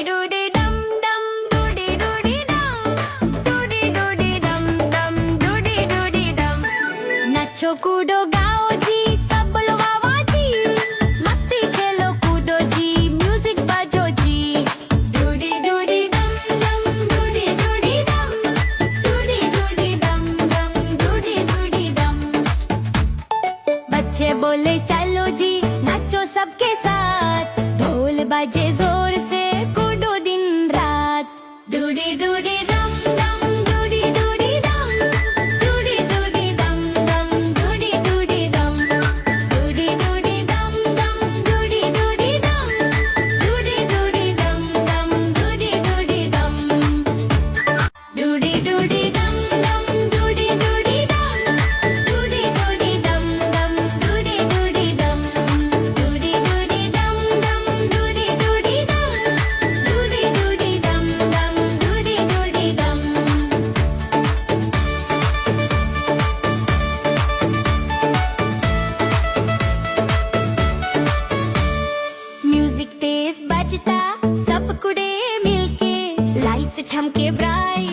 doody dum dum, doody doody dum, doody doody dum dum, doody doody dum. नाचो कूदो गाओ जी, सब बोलो वाह वाह जी, मस्ती खेलो कूदो जी, म्यूजिक बजो जी। doody doody dum dum, doody doody dum, doody doody dum dum, doody doody dum. बच्चे बोले चलो जी, नाचो सबके साथ, ढोल बजे जोर से, कूदो दिन रात। doody doody dum dum, doody doody dum, doody doody dum dum, doody doody dum, doody doody dum dum, doody doody dum, doody doody dum dum, doody doody dum, doody doody dum dum, doody doody dum, doody doody dum dum, doody doody dum, doody doody dum dum, doody doody dum, doody doody dum dum, doody doody dum. Music तेज बजता, सब कुड़े मिलके, lights चमके bright,